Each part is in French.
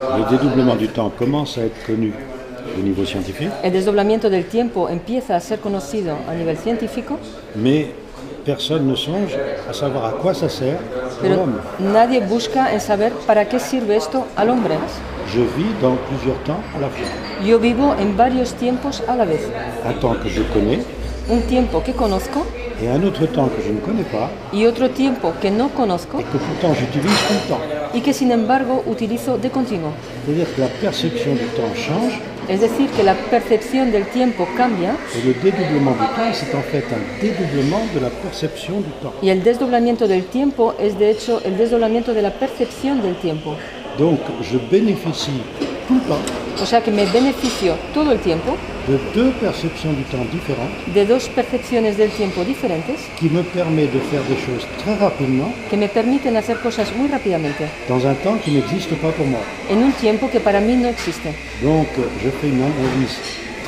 Le dédoublement du temps commence à être connu au niveau scientifique, El desdoblamiento del tiempo empieza a ser conocido a nivel científico, mais personne ne songe à savoir à quoi ça sert pour pero l'homme. nadie busca en saber para qué sirve esto al hombre. Je vis dans plusieurs temps à la fois. Yo vivo en varios tiempos a la vez. Un temps que je connais Un tiempo que conozco et un autre temps que je ne connais pas y otro tiempo que no conozco et que pourtant j'utilise tout le temps. y que sin embargo utilizo de continuo. C'est-à-dire que la perception du temps change Es decir, que la percepción del tiempo cambia et le dédoublement du temps, c'est en fait un dédoublement de la perception du temps. y el desdoblamiento del tiempo es de hecho el desdoblamiento de la percepción del tiempo. Donc je bénéficie tout le temps O sea que me beneficio todo el tiempo de deux perceptions du temps différentes de dos percepciones del tiempo diferentes qui me permet de faire des choses très rapidement que me permiten hacer cosas muy rápidamente dans un temps qui n'existe pas pour moi. en un tiempo que para mí no existe. Donc je fais une analyse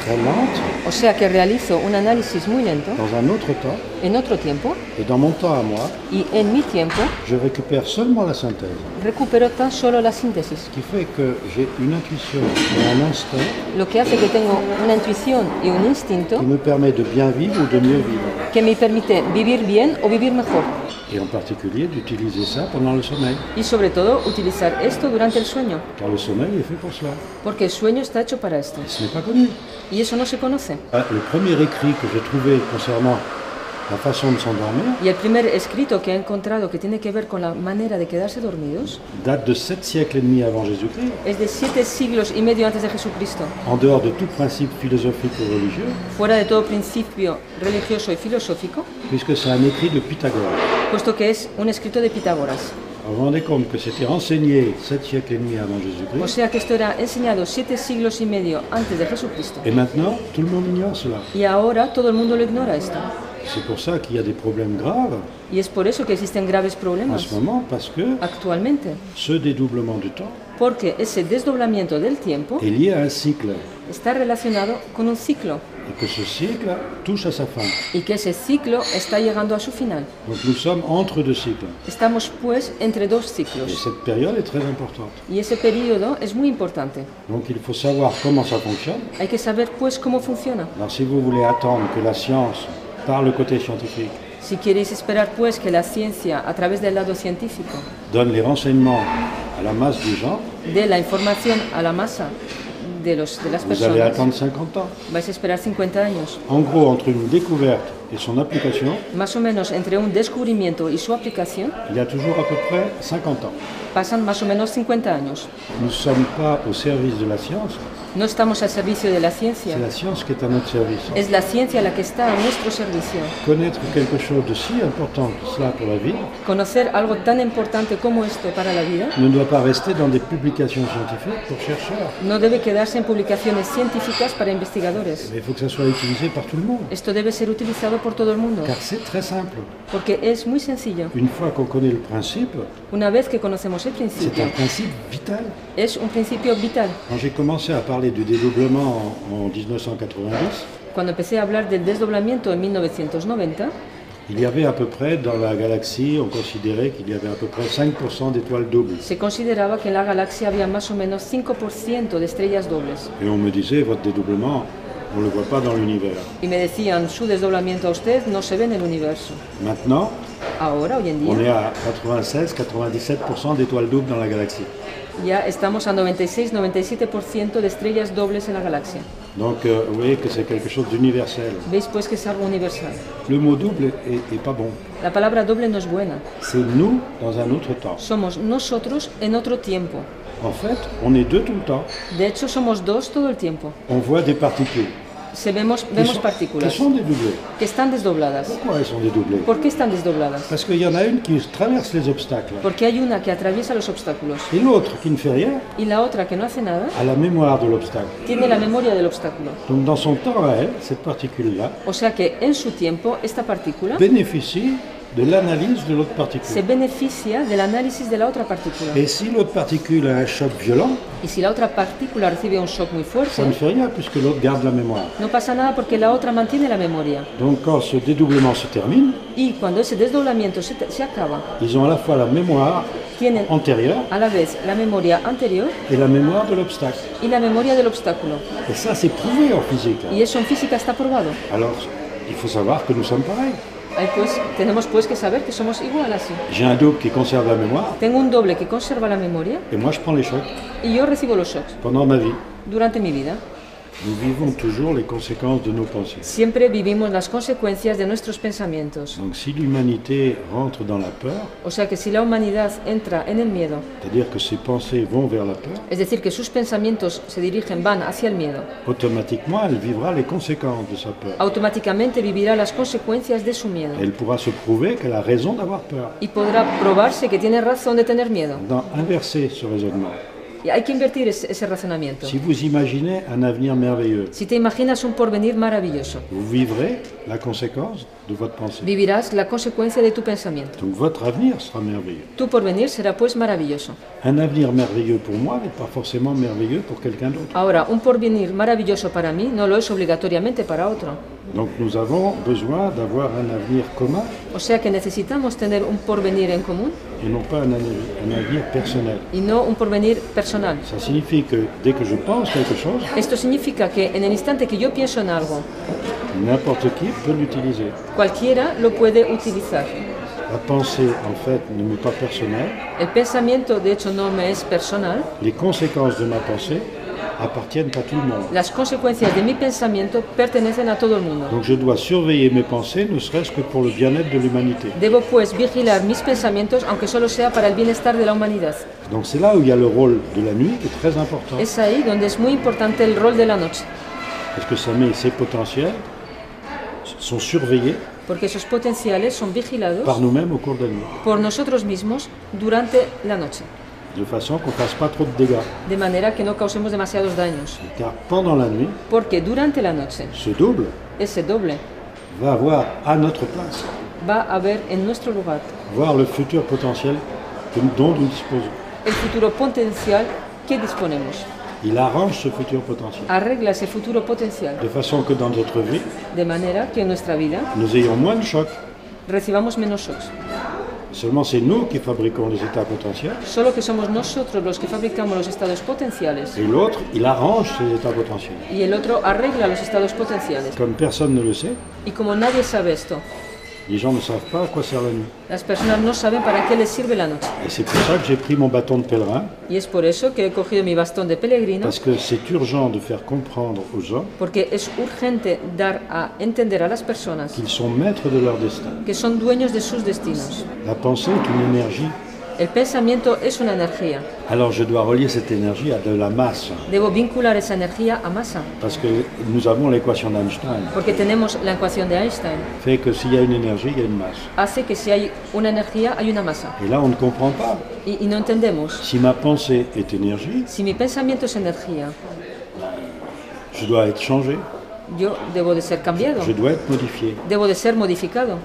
très lente O sea que realizo un análisis muy lento dans un autre temps en otro tiempo et dans mon temps à moi, y en mi tiempo je récupère seulement la synthèse. recupero tan solo la síntesis, Ce qui fait que j'ai une intuition et un instinct lo que hace que tengo una intuición y un instinto qui me permet de bien vivre ou de mieux vivre. que me permite vivir bien o vivir mejor Et en particulier d'utiliser ça pendant le sommeil, y sobre todo utilizar esto durante el sueño, car le sommeil est fait pour cela. porque el sueño está hecho para esto Ce n'est pas connu. y eso no se conoce. Le premier écrit que j'ai trouvé concernant la façon de s'endormir Y el primer escrito que he encontrado que tiene que ver con la manera de quedarse dormidos date de 7 siècles et demi avant Jésus-Christ, es de 7 siglos y medio antes de Jesucristo, en dehors de tout principe philosophique ou religieux, fuera de todo principio religioso y filosófico, puisque c'est un écrit de Pythagore. puesto que es un escrito de Pitágoras. Vous vous rendez compte que c'était enseigné 7 siècles et demi avant O Jésus-Christ, sea que esto era enseñado 7 siglos y medio antes de Jesucristo. et maintenant tout le monde ignore cela. Y ahora todo el mundo lo ignora esto. C'est pour ça qu'il y a des problèmes graves Y es por eso que existen graves en problemas ce moment, parce que actualmente. ce dédoublement du temps Porque ese desdoblamiento del tiempo est lié à un cycle, está relacionado con un ciclo et que ce cycle touche à sa fin. y que ese ciclo está llegando a su final. Donc nous sommes entre deux cycles, Estamos pues entre dos et ciclos cette période est très importante. y ese periodo es muy importante. Donc il faut savoir comment ça fonctionne. Hay que saber pues cómo funciona. Alors si vous voulez attendre que la science, par le côté scientifique, Si queréis esperar pues que la ciencia a través del lado científico donne les renseignements à la masse des gens, dé la información a la masa de las vous allez personas, attendre 50 ans. vais a esperar 50 años. En gros, entre une découverte et son application, Más o menos entre un descubrimiento y su aplicación il y a toujours à peu près 50 ans. pasan más o menos 50 años. Nous ne sommes pas au service de la science, No estamos al servicio de la ciencia, c'est la science qui est à notre service. es la ciencia la que está a nuestro servicio. Connaître quelque chose de si important que cela pour la vie Conocer algo tan importante como esto para la vida ne doit pas rester dans des publications scientifiques pour chercheurs. no debe quedarse en publicaciones científicas para investigadores. Mais il faut que ça soit utilisé par tout le monde, Esto debe ser utilizado por todo el mundo, car c'est très simple. porque es muy sencillo. Une fois qu'on connaît le principe, Una vez que conocemos el c'est principio, un principe vital. es un principio vital. Quand j'ai commencé à parler du dédoublement en 1990, Cuando empecé a hablar del desdoblamiento en 1990, il y avait à peu près dans la galaxie, on considérait qu'il y avait à peu près 5% d'étoiles doubles. se consideraba que en la galaxia había más o menos 5% de estrellas dobles. Et on me disait, votre dédoublement, on ne le voit pas dans l'univers. Y me decían, su desdoblamiento a usted no se ve en el universo. Maintenant, Ahora, hoy en on est día, à 96-97% d'étoiles doubles dans la galaxie. ya estamos a 96-97% de estrellas dobles en la galaxia. Donc vous voyez que c'est quelque chose d'universel. Veis pues que es algo universal. Le mot double est pas bon. La palabra doble no es buena. C'est nous dans un autre temps. Somos nosotros en otro tiempo. En fait, on est deux tout le temps. De hecho, somos dos todo el tiempo. On voit des particules Vemos qui partículas sont dédoublées. que están desdobladas. Pourquoi elles sont dédoublées? ¿Por qué están desdobladas? Parce qu'il y en a une qui traverse les obstacles Porque hay una que atraviesa los obstáculos et l'autre qui ne fait rien y la otra que no hace nada a la mémoire de l'obstacle. tiene la memoria del obstáculo. Donc dans son temps à elle, cette particule-là O sea que en su tiempo esta partícula bénéficie de l'analyse de l'autre se particule. beneficia del análisis de la otra partícula. Et si l'autre particule a un choc violent, Y si la otra partícula recibe un shock muy ça ne fuerte, fait rien puisque l'autre garde la mémoire. no pasa nada porque la otra mantiene la memoria. Donc quand ce dédoublement se termine, Y cuando ese desdoblamiento se acaba, ils ont à la fois la mémoire tienen antérieure a la vez la memoria anterior et la mémoire de l'obstacle. y la memoria del obstáculo. Et ça, c'est prouvé en physique. Y eso en física está probado. Alors, il faut savoir que nous sommes pareils. Tenemos pues que saber que somos igual así. J'ai un double qui conserve la mémoire Tengo un doble que conserva la memoria et moi, je prends les chocs y yo recibo los shocks pendant ma vie. durante mi vida. Nous vivons toujours les conséquences de nos pensées. Siempre vivimos las consecuencias de nuestros pensamientos. Donc si l'humanité rentre dans la peur, O sea que si la humanidad entra en el miedo, c'est-à-dire que ses pensées vont vers la peur, es decir, que sus pensamientos van hacia el miedo, automatiquement elle vivra les conséquences de sa peur. automáticamente vivirá las consecuencias de su miedo Elle pourra se prouver qu'elle a raison d'avoir peur. y podrá probarse que tiene razón de tener miedo. Inverser ce raisonnement. Y hay que invertir ese razonamiento. Si vous imaginez un avenir merveilleux, Si te imaginas un porvenir maravilloso, vous vivrez la conséquence de votre pensée. vivirás la consecuencia de tu pensamiento. Donc votre avenir sera merveilleux. Tu porvenir será pues maravilloso. Un avenir merveilleux pour moi n'est pas forcément merveilleux pour quelqu'un d'autre. Ahora, un porvenir maravilloso para mí no lo es obligatoriamente para otro. Donc nous avons besoin d'avoir un avenir commun O sea que necesitamos tener un porvenir en común et non pas un avenir personnel. y no un porvenir personal. Ça signifie que dès que je pense quelque chose, Esto significa que en el instante que yo pienso en algo, n'importe qui peut l'utiliser. cualquiera lo puede utilizar. La pensée, en fait, ne m'est pas personnelle. El pensamiento, de hecho, no me es personal. Les conséquences de ma pensée appartiennent à tout le monde. Las consecuencias de mi pensamiento pertenecen a todo el mundo. Donc je dois surveiller mes pensées, ne serait-ce que pour le bien-être de l'humanité. Debo pues vigilar mis pensamientos, aunque solo sea para el bienestar de la humanidad. Donc c'est là où il y a le rôle de la nuit qui est très important. Es ahí donde es muy importante el rol de la noche, Parce que ça met ses potentiels sont surveillés porque esos potenciales son vigilados par nous-mêmes au cours de la nuit, por nosotros mismos durante la noche, de façon qu'on ne fasse pas trop de dégâts. de manera que no causemos demasiados daños. Car pendant la nuit, Porque durante la noche, ce double ese doble va avoir à notre place, va a ver en nuestro lugar voir le futur potentiel dont nous disposons. el futuro potencial que disponemos. Il arrange ce futur potentiel, Arregla ese futuro potencial, de façon que dans notre vie, de manera que en nuestra vida nous ayons moins de chocs. recibamos menos shocks. Seulement c'est nous qui fabriquons les états potentiels, Solo que somos nosotros los que fabricamos los estados potenciales et l'autre, il arrange ces états potentiels. y el otro arregla los estados potenciales. Comme personne ne le sait, Y como nadie sabe esto, les gens ne savent pas à quoi sert la nuit. las personas no saben para qué les sirve la noche. Et c'est pour ça que j'ai pris mon bâton de pèlerin, Y es por eso que he cogido mi bastón de peregrino, parce que c'est urgent de faire comprendre aux gens porque es urgente dar a entender a las personas qu'ils sont maîtres de leur destin. que son dueños de sus destinos. La pensée est une énergie, El pensamiento es una energía. alors je dois relier cette énergie à de la masse, Debo vincular esa energía a masa, parce que nous avons l'équation d'Einstein, porque tenemos la ecuación de Einstein. fait que s'il y a une énergie, il y a une masse. Hace que si hay una energía, hay una masa. Et là, on ne comprend pas. Y no entendemos. Si ma pensée est énergie, Si mi pensamiento es energía, je dois être changé, yo debo de ser cambiado, je dois être modifié. debo de ser modificado.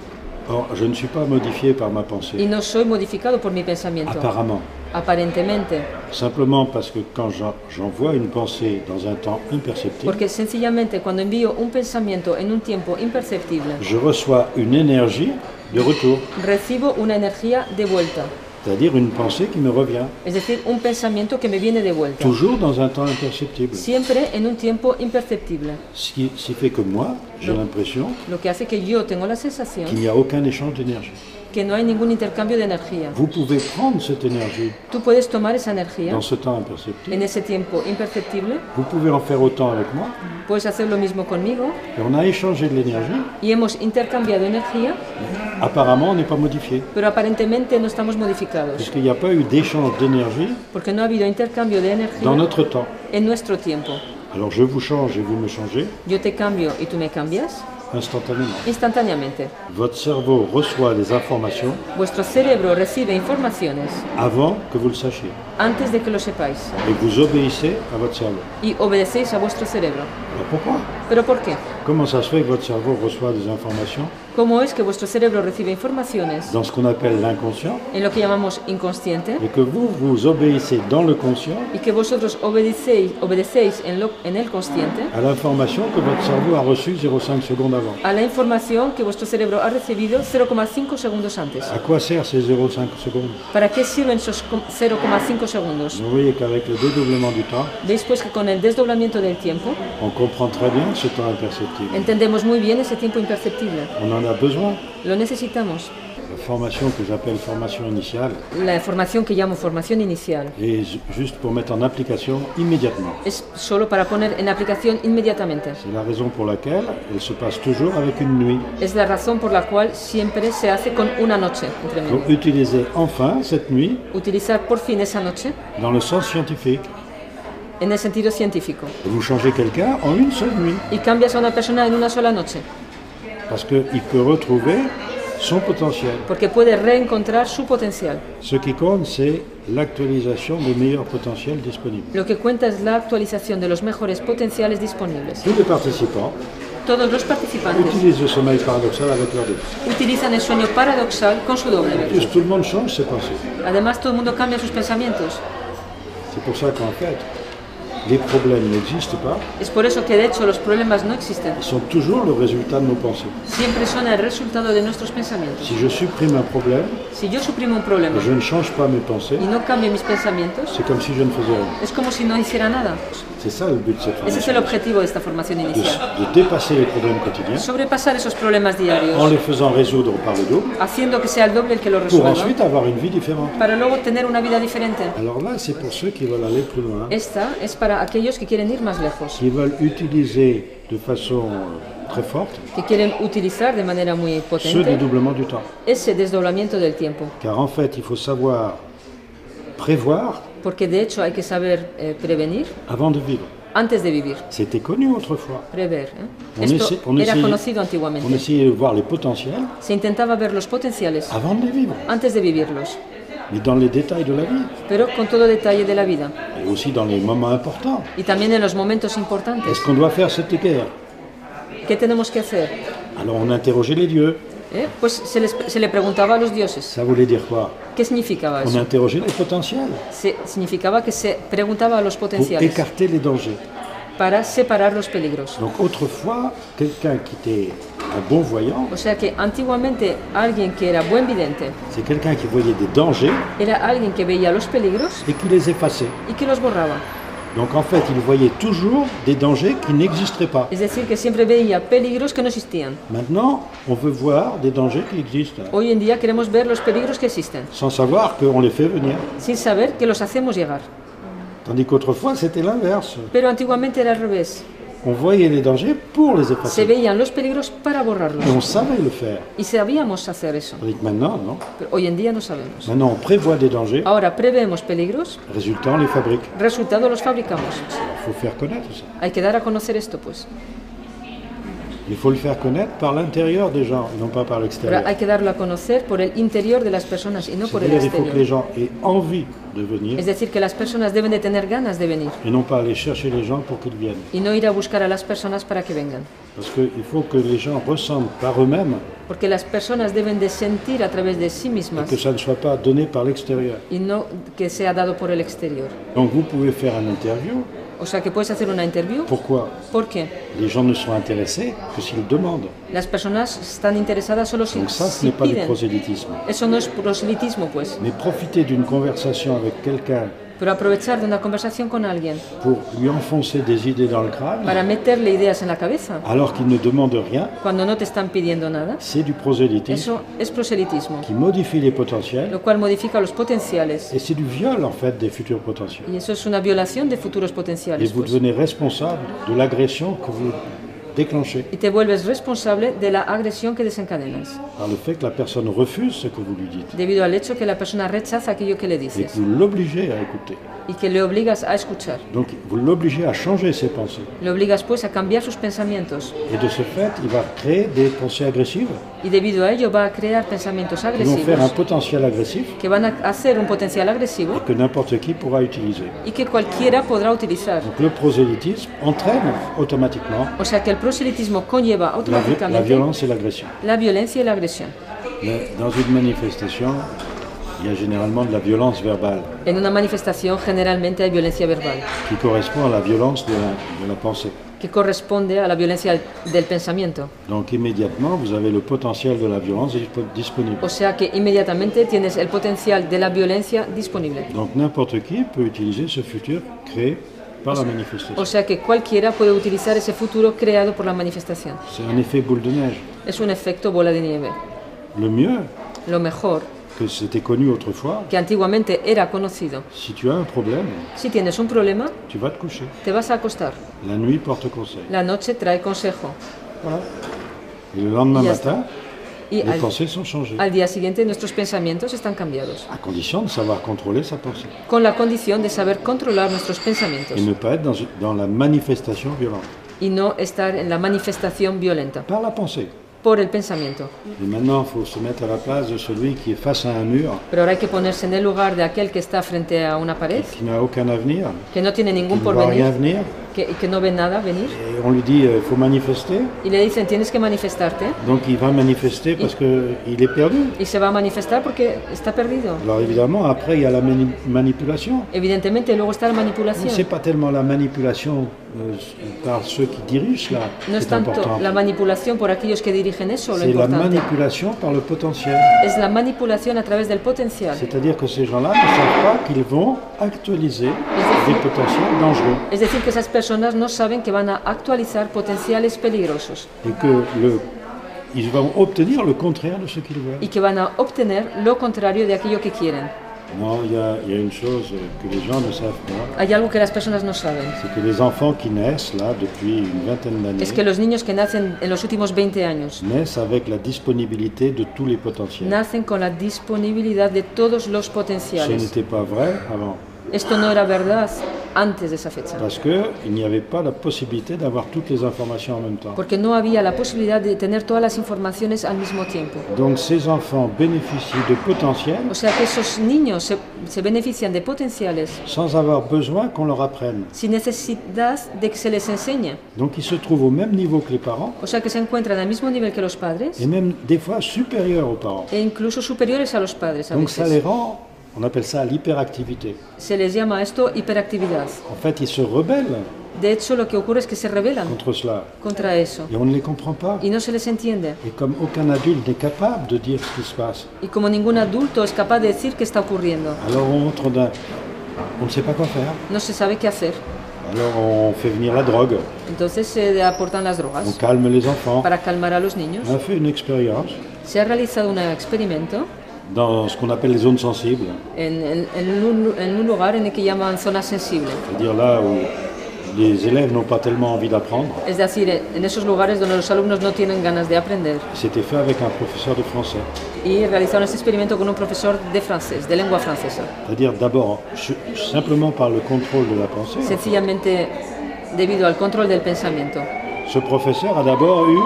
Or, je ne suis pas modifié par ma Y pensée, no soy modificado por mi pensamiento, apparemment. aparentemente, Simplement parce que quand j'envoie une pensée dans un temps imperceptible, porque sencillamente cuando envío un pensamiento en un tiempo imperceptible, je reçois une énergie de retour, recibo una energía de vuelta, c'est-à-dire une pensée qui me revient, es decir, un pensamiento que me viene de vuelta, toujours dans un temps imperceptible. siempre en un tiempo imperceptible, Ce qui fait que moi, j'ai l'impression lo que hace que yo tengo la sensación qu'il n'y a aucun échange d'énergie. que no hay ningún intercambio de energía. Vous pouvez prendre cette énergie Tú puedes tomar esa energía dans ce temps imperceptible, en ese tiempo imperceptible, vous pouvez en faire autant avec moi, puedes hacer lo mismo conmigo et on a échangé de l'énergie, y hemos intercambiado energía, apparemment on n'est pas modifié, pero aparentemente no estamos modificados, puisqu'il n'y a pas eu d'échange d'énergie porque no ha habido intercambio de dans energía notre temps. en nuestro tiempo. Alors je vous change et vous me changez Yo te cambio y tú me cambias instantanément. instantáneamente. Votre cerveau reçoit les informations Vuestro cerebro recibe informaciones avant que vous le sachiez. antes de que lo sepáis. Et vous obéissez à votre cerveau. Y obedecéis a vuestro cerebro. Alors pourquoi? ¿Pero por qué? Comment ça se fait que votre cerveau reçoit des informations ¿Cómo es que vuestro cerebro recibe informaciones dans ce qu'on appelle l'inconscient en lo que llamamos inconsciente et que vous obéissez dans le conscient y que vosotros obedecéis en el consciente à l'information que votre cerveau a reçue 0,5 secondes avant? a la información que vuestro cerebro ha recibido 0,5 segundos antes? À quoi sert ces 0,5 secondes? ¿Para qué sirven esos 0,5 segundos? Vous voyez qu'avec le dédoublement du temps, Veis pues que con el desdoblamiento del tiempo on comprend très bien ce temps imperceptible. entendemos muy bien ese tiempo imperceptible. On en a besoin. Lo necesitamos. La formation que j'appelle formation initiale La formación que llamo formación inicial est juste pour mettre en application immédiatement. es solo para poner en aplicación inmediatamente. C'est la raison pour laquelle elle se passe toujours avec une nuit. Es la razón por la cual siempre se hace con una noche entre Donc medio. utilisez enfin cette nuit Utilizar por fin esa noche dans le sens scientifique. en el sentido científico. Vous changez quelqu'un en une seule nuit Y cambias a una persona en una sola noche, parce qu'il peut retrouver son potentiel. porque puede reencontrar su potencial. Ce qui compte, c'est l'actualisation des meilleurs potentiels disponibles. Lo que cuenta es la actualización de los mejores potenciales disponibles. Tous les participants Todos los participantes utilisent le sommeil paradoxal avec leur double. utilizan el sueño paradoxal con su doble. Plus tout le monde change ses pensées. Además, todo el mundo cambia sus pensamientos. C'est pour ça qu'en fait, les problèmes n'existent pas, Es por eso que, de hecho, los problemas no existen. ils sont toujours le résultat de nos pensées. Siempre son el resultado de nuestros pensamientos. Si je supprime un problème, Si yo suprimo un problema je ne change pas mes pensées, y no cambio mis pensamientos, c'est comme si je ne faisais rien. es como si no hiciera nada. C'est ça le but de cette Ese es el formation, objetivo de esta formación inicial. de dépasser les problèmes quotidiens Sobrepasar esos problemas en diarios, les faisant résoudre par le double haciendo que sea el doble el que lo pour resuelva, ensuite avoir une vie différente. para luego tener una vida diferente. Alors là, c'est pour ceux qui veulent aller plus loin, Esta es para aquellos que quieren ir más lejos, qui veulent utiliser de façon très forte que quieren utilizar de manera muy ce potente dédoublement du temps. ese desdoblamiento del tiempo. Car en fait, il faut savoir prévoir Porque de hecho hay que saber prevenir avant de vivre. antes de vivir. C'était connu autrefois. Prever. On Esto essaie- on era essaye- conocido On antiguamente. essayait de voir les potentiels Se intentaba ver los potenciales avant de les vivre, antes de vivirlos, mais dans les détails de la vie, pero con todo detalle de la vida et aussi dans les moments importants. y también en los momentos importantes. Est-ce qu'on doit faire cette guerre? ¿Qué tenemos que hacer? Alors on interrogeait les dieux. Pues se le preguntaba a los dioses. Ça voulait dire quoi? ¿Qué significaba On eso? interrogeait les potentiels Significaba que se preguntaba a los pour potenciales écarter les dangers. para separar los peligros. Donc autrefois, quelqu'un qui était un bon voyant, O sea que antiguamente alguien que era buen vidente c'est quelqu'un qui voyait des dangers era alguien que veía los peligros et qui les effaçait. y que los borraba. Donc en fait, il voyait toujours des dangers qui n'existeraient pas. Es decir, que siempre veía peligros que no existían. Maintenant, on veut voir des dangers qui existent, Hoy en día queremos ver los peligros que existen, sans savoir qu'on les fait venir. sin saber que los hacemos llegar. Tandis qu'autrefois, c'était l'inverse. Pero antiguamente era al revés. On voyait les dangers pour les Se effacer. veían los peligros para Et borrarlos. on savait le faire. Y sabíamos hacer eso. Tandis que maintenant, non. Pero hoy en día no sabemos. Maintenant, on prévoit des dangers. Ahora preveemos peligros, Résultat, on les fabrique. resultado los fabricamos. Il faut faire connaître ça. Hay que dar a conocer esto, pues. Il faut le faire connaître par l'intérieur des gens, et non pas par Ahora l'extérieur. hay que darlo a conocer por el interior de las personas y no por el C'est-à-dire qu'il faut que les exterior. gens aient envie de venir, Es decir, que las personas deben de tener ganas de venir et non pas aller chercher les gens pour qu'ils viennent. y no ir a buscar a las personas para que vengan. Parce qu'il faut que les gens ressentent par eux-mêmes Porque las personas deben de sentir a través de sí mismas que ça ne soit pas donné par l'extérieur. y no que sea dado por el exterior. Donc vous pouvez faire un interview. O sea que puedes hacer una interview. Pourquoi? ¿Por qué? Les gens ne sont intéressés que s'ils demandent. Las personas están interesadas solo si, Donc ça, ce si n'est pas du piden. prosélytisme. Eso no es proselitismo, pues. Mais profiter d'une conversation avec quelqu'un Pero aprovechar de una conversación con alguien pour lui enfoncer des idées dans le crâne, para meterle ideas en la cabeza alors qu'il ne demande rien, cuando no te están pidiendo nada, c'est du prosélytisme eso es proselitismo, qui modifie les potentiels, lo cual modifica los potenciales. et c'est du viol en fait des futurs potentiels. Y eso es una violación de futuros Et potenciales. vous Pues. devenez responsable de l'agression que vous déclenché y te vuelves responsable de la agresión que desencadenas, par le fait que la personne refuse ce que vous lui dites debido al hecho que la persona rechaza aquello que le et dices que vous l'obligez à écouter. y que le obligas a escuchar. Donc vous l'obligez à changer ses pensées. Le obligas pues a cambiar sus pensamientos Et de ce fait, il va créer des pensées agressives y debido a ello va a crear pensamientos qui vont faire un agresivos potentiel agressif que van a hacer un potencial agresivo que n'importe qui pourra utiliser. y que cualquiera podrá utilizar. Donc le prosélytisme entraîne automatiquement O sea que el proselitismo conlleva la automáticamente violence et l'agression. la violencia y la agresión. Mais dans une manifestation, il y a généralement de la violence verbale En una manifestación generalmente hay violencia verbal, qui correspond à la violence de la pensée. que corresponde a la violencia del pensamiento. Donc immédiatement, vous avez le potentiel de la violence disponible. O sea que inmediatamente tienes el potencial de la violencia disponible. Donc n'importe qui peut utiliser ce futur créé par la manifestation. O sea que cualquiera puede utilizar ese futuro creado por la manifestación. C'est un effet boule de neige. Es un efecto bola de nieve. Le mieux, Lo mejor, que c'était connu autrefois, que antiguamente era conocido, si tu as un problème, si tienes un problema, tu vas te coucher. te vas a acostar. La nuit porte conseil. La noche trae consejo. Voilà. Et le lendemain Y ya matin, Y les pensées sont changées. al día siguiente nuestros pensamientos están cambiados, À condition de savoir contrôler sa pensée. con la condición de saber controlar nuestros Et pensamientos ne pas être dans la manifestation violente. y no estar en la manifestación violenta Par la pensée. por el pensamiento. Et maintenant, il faut se mettre à la place de celui qui est face à un mur, Pero ahora hay que ponerse en el lugar de aquel que está frente a una pared, qui n'a aucun avenir, que no tiene qui ningún ne voit rien porvenir, venir. que no ve nada venir, Et on lui dit, il faut manifester. y le dicen tienes que manifestarte, Donc il va manifester parce qu'il est perdu. y se va a manifestar porque está perdido. Alors évidemment, après, il y a la manipulation. Evidentemente luego está la Mais ce n'est manipulación. pas tellement la manipulation par ceux qui dirigent là No qui es est tanto important. la manipulación por aquellos que dirigen eso lo C'est la importante. manipulation par le potentiel. Es la manipulación a través del potencial. C'est-à-dire que ces gens-là ne savent pas qu'ils vont actualiser des potentiels dangereux Es decir, que esas personas no saben que van a actualizar potenciales peligrosos et que ils vont obtenir le contraire de ce qu'ils veulent. y que van a obtener lo contrario de aquello que quieren. Non, il y a une chose que les gens ne savent pas, Hay algo que las personas no saben. c'est que les enfants qui naissent là depuis une vingtaine d'années Es que los niños que nacen en los últimos 20 años naissent avec la disponibilité de tous les potentiels. nacen con la disponibilidad de todos los Ce potenciales. n'était pas vrai avant, Esto no era verdad antes de esa fecha, parce qu'il n'y avait pas la possibilité d'avoir toutes les informations en même temps. porque no había la posibilidad de tener todas las informaciones al mismo tiempo. Donc ces enfants bénéficient de potentiel O sea que esos niños se benefician de potenciales sans avoir besoin qu'on leur apprenne. sin necesidad de que se les enseñe. Donc ils se trouvent au même niveau que les parents, O sea que se encuentran al mismo nivel que los padres et même des fois supérieurs aux parents. e incluso superiores a los padres a Donc ça les veces. rend, on appelle ça l'hyperactivité. Se les llama a esto hiperactividad. En fait, ils se rebellent De hecho, lo que ocurre es que se rebelan contre cela, contra eso et on ne les comprend pas. y no se les entiende. Et comme aucun adulte n'est capable de dire ce qui se passe, Y como ningún adulto es capaz de decir qué está ocurriendo, alors on ne sait pas quoi faire. no se sabe qué hacer. Alors on fait venir la drogue, Entonces se aportan las on drogas calme les enfants. para calmar a los niños. On a fait une expérience Se ha realizado un experimento dans ce qu'on appelle les zones sensibles, en un lugar en el que llaman zona sensible. c'est-à-dire là où les élèves n'ont pas tellement envie d'apprendre. Es decir, en esos lugares donde los alumnos no tienen ganas de aprender. C'était fait avec un professeur de français. Y realizaron este experimento con un profesor de francés, de lengua francesa. C'est-à-dire d'abord, simplement par le contrôle de la pensée, Sencillamente debido al control del pensamiento. ce professeur a d'abord eu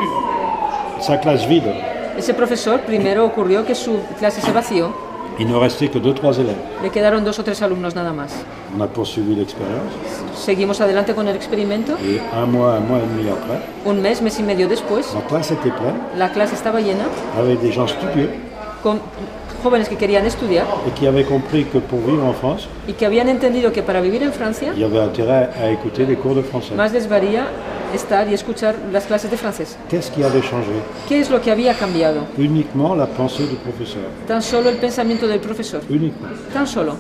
sa classe vide. Ese profesor primero ocurrió que su clase se vació, Il ne restait que 2-3 élèves. le quedaron 2 o 3 alumnos nada más. On a poursuivi l'expérience Seguimos adelante con el experimento. et un mois et demi après, Un mes y medio después, la classe était pleine la clase estaba llena avec des gens studieux con jóvenes que querían estudiar et qui avaient compris que pour vivre en France, y que habían entendido que para vivir en Francia il y avait intérêt à écouter les cours de français. más les varía estar y escuchar las clases de francés. Qu'est-ce qui avait changé? ¿Qué es lo que había cambiado? Uniquement la pensée du professeur. Tan solo el pensamiento del profesor. Uniquement. Tan solo.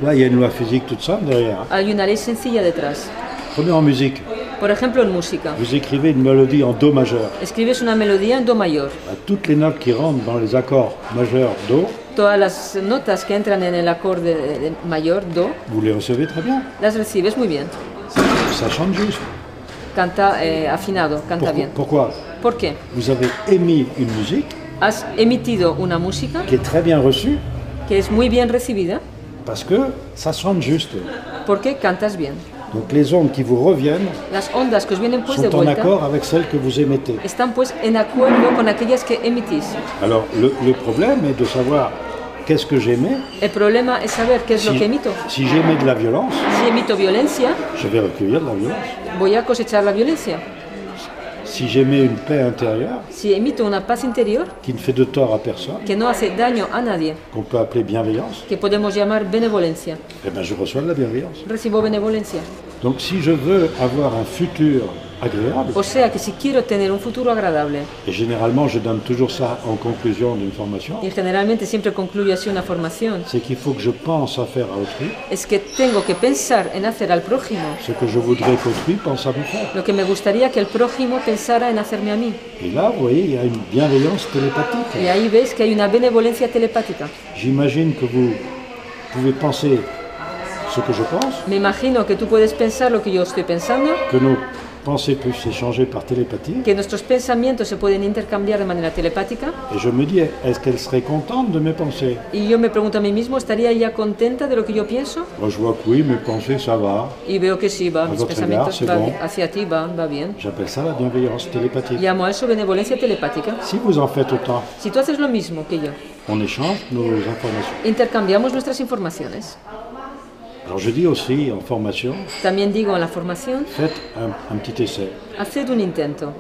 Là, il y a une loi physique toute simple derrière. Hay una ley sencilla detrás. Prenez en musique. Por ejemplo, en música. Vous écrivez une mélodie en Do majeur. Escribes una melodía en do mayor. À toutes les notes qui rentrent dans les accords majeurs Do, Todas las notas que entran en el acorde mayor, do, vous les recevez très bien. las recibes muy bien. Ça chante juste. canta afinado, canta bien. Pourquoi? ¿Por qué? Vous avez émis une musique Has emitido una música qui est très bien reçue que es muy bien recibida parce que ça sonne juste. porque cantas bien. Donc les ondes qui vous reviennent Las ondas que os vienen pues de sont en vuelta accord avec celles que vous émettez. están pues en acuerdo con aquellas que emitís. Alors le problème est de savoir qu'est-ce que j'émets. El problema es saber qué es lo que emito. Si j'émets de la violence, Si emito violencia, je vais recueillir de la violence. voy a cosechar la violencia. Si j'émets une paix intérieure Si emito una paz interior qui ne fait de tort à personne, que no hace daño a nadie, qu'on peut appeler bienveillance, que podemos llamar benevolencia, eh bien je reçois de la bienveillance. recibo benevolencia. Donc si je veux avoir un futur agréable, O sea que si quiero tener un futuro agradable, et généralement je donne toujours ça en conclusion d'une formation, y generalmente siempre concluye así una formación, c'est qu'il faut que je pense à faire à autrui es que tengo que pensar en hacer al prójimo ce que je voudrais qu'autrui pense à me faire. lo que me gustaría que el prójimo pensara en hacerme a mí. Et là, vous voyez, il y a une bienveillance télépathique. Y ahí ves que hay una benevolencia telepática. J'imagine que vous pouvez penser ce que je pense, Me imagino que tú puedes pensar lo que yo estoy pensando, que nos pensées peuvent s'échanger par télépathie, que nuestros pensamientos se pueden intercambiar de manera telepática. et je me dis, est-ce qu'elle serait contente de mes pensées? Y yo me pregunto a mí mismo, ¿estaría ella contenta de lo que yo pienso? Moi, je vois que oui, mes pensées, ça va. Y veo que sí, va, mis votre pensamientos égard, c'est bon. hacia ti, va bien. J'appelle ça la bienveillance télépathique. Llamo a eso benevolencia telepática. Si vous en faites autant, Si tú haces lo mismo que yo, on échange nos informations. intercambiamos nuestras informaciones. Alors je dis aussi en formation, También digo en la formación, faites un petit essai. haced un intento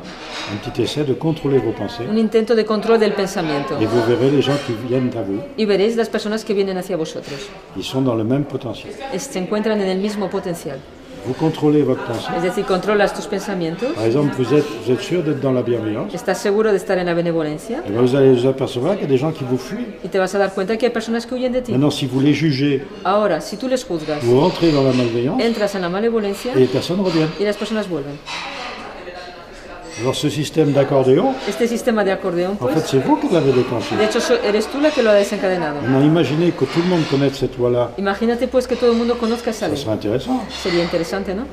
De contrôler vos pensées. un intento de control del pensamiento. Et vous verrez les gens qui viennent à vous, Y veréis las personas que vienen hacia vosotros. ils sont dans le même potentiel. Se encuentran en el mismo potencial. Vous contrôlez votre pensée. Es decir, controlas tus pensamientos, Par exemple, vous êtes sûr d'être dans la bienveillance. estás seguro de estar en la benevolencia Et bien vous allez vous apercevoir qu'il y a des gens qui vous fuient. y te vas a dar cuenta que hay personas que huyen de ti. Maintenant, si vous les jugez, Ahora, si tú les juzgas, vous rentrez dans la malveillance entras en la malevolencia et les personnes reviennent. y las personas vuelven. Alors ce système d'accordéon, Este sistema de acordeón, en pues, fait, c'est vous qui l'avez déclenché. de hecho, eres tú la que lo ha desencadenado. On a imaginé que tout le monde connaisse cette loi-là. Imagínate pues que todo el mundo conozca esa Ça ley. serait intéressant, Sería interesante, ¿no?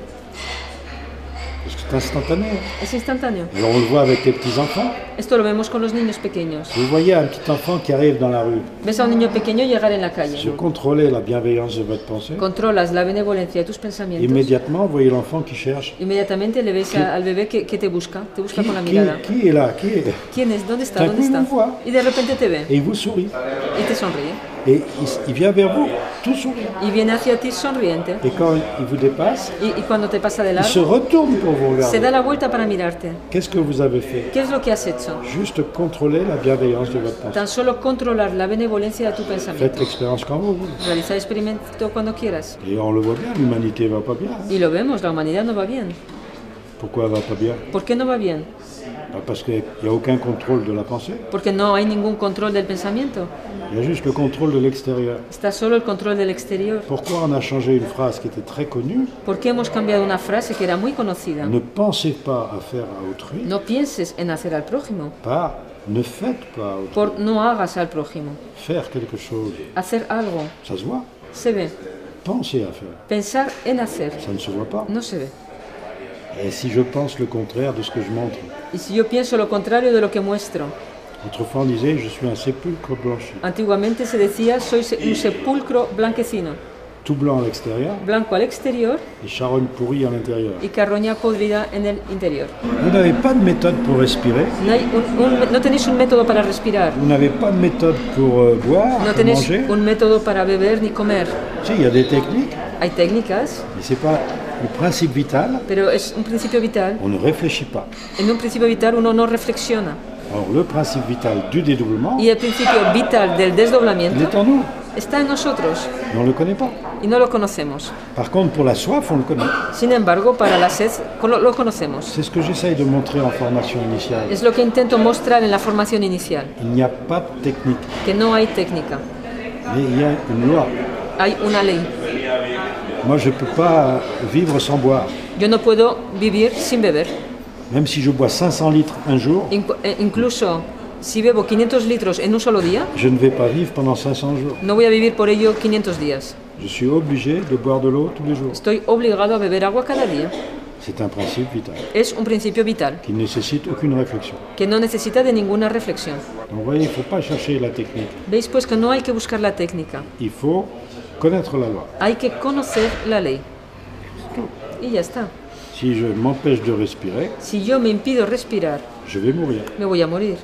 parce que c'est instantané. Es instantáneo. Alors on le voit avec les petits-enfants. Esto lo vemos con los niños pequeños. Vous voyez un petit enfant qui arrive dans la rue. Ves a un niño pequeño llegar en la Si calle. vous contrôlez la bienveillance de votre pensée, Controlas la benevolencia de tus pensamientos. immédiatement, vous voyez l'enfant qui cherche. Inmediatamente le ves al bebé que te busca con la Qui, mirada. qui est là? Qui est... ¿Quién es? ¿Dónde está? D'un ¿Dónde coup, está? il vous voit. Y de repente te ve Et il vous sourit. y te sonríe. Et il vient vers vous, tout souriant. Y viene hacia ti sonriente. Et quand il vous dépasse, Y cuando te pasa de il se largo, retourne pour vous se da regarder. la vuelta para mirarte. Qu'est-ce que vous avez fait? ¿Qué es lo que has hecho? Juste contrôler la bienveillance de votre pensée. Tan solo controlar la benevolencia de tu Faites pensamiento. l'expérience quand vous voulez. Realiza el experimento cuando quieras. Et on le voit bien, l'humanité va pas bien. Hein. Y lo vemos, la humanidad no va bien. Pourquoi elle va pas bien? ¿Por qué no va bien? Parce qu'il n'y a aucun contrôle de la pensée. Porque no hay ningún control del pensamiento. Il y a juste le contrôle de l'extérieur. Está solo el control del exterior. Pourquoi on a changé une phrase qui était très connue? ¿Por qué hemos cambiado una frase que era muy conocida? Ne pensez pas à faire à autrui, No pienses en hacer al prójimo. pas ne faites pas à autrui. Por no hagas al prójimo. Faire quelque chose, Hacer algo ça se voit. se ve. Penser à faire, Pensar en hacer ça ne se voit pas. no se ve. Et si je pense le contraire de ce que je montre? Y si yo pienso lo contrario de lo que muestro, Autrefois on disait, je suis un sépulcre blanchi. antiguamente se decía soy un sepulcro blanquecino, Tout blanc à l'extérieur blanco al exterior et charogne pourrie à l'intérieur. y carroña podrida en el interior. Vous n'avez pas de méthode pour respirer, No tenéis un método para respirar, vous n'avez pas de méthode pour boire, no pour tenéis manger. un método para beber ni comer. Si, il y a des techniques, Hay técnicas, mais c'est pas le principe vital. pero es un principio vital. On ne réfléchit pas. En un principio vital uno no reflexiona. Alors le principe vital du dédoublement, Y el principio vital del il desdoblamiento est en nous, está en nosotros mais on ne le connaît pas. y no lo conocemos. Par contre, pour la soif, on le connaît. Sin embargo, para la sed lo conocemos. C'est ce que j'essaye de montrer en formation initiale. Es lo que intento mostrar en la formación inicial, Il n'y a pas de technique, que no hay técnica, mais il y a une loi. hay una ley. Moi, je ne peux pas vivre sans boire. Yo no puedo vivir sin beber. Même si je bois 500 litres un jour, Incluso si bebo 500 litros en un solo día, je ne vais pas vivre pendant 500 jours. no voy a vivir por ello 500 días. Je suis obligé de boire de l'eau tous les jours. Estoy obligado a beber agua cada día. C'est un principe vital Es un principio vital qui ne nécessite aucune réflexion. que no necesita de ninguna reflexión. Donc vous voyez, il ne faut pas chercher la technique. Veis pues que no hay que buscar la técnica, Il faut connaître la loi. hay que conocer la ley. Y ya está. Si je m'empêche de respirer, Si yo me impido respirar, je vais mourir. me voy a morir.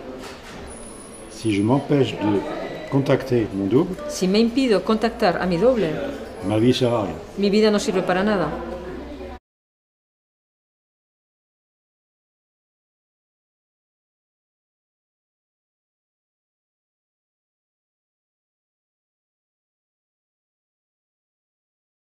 Si je m'empêche de contacter mon double, Si me impido contactar a mi doble, ma vie sert à rien. mi vida no sirve para nada.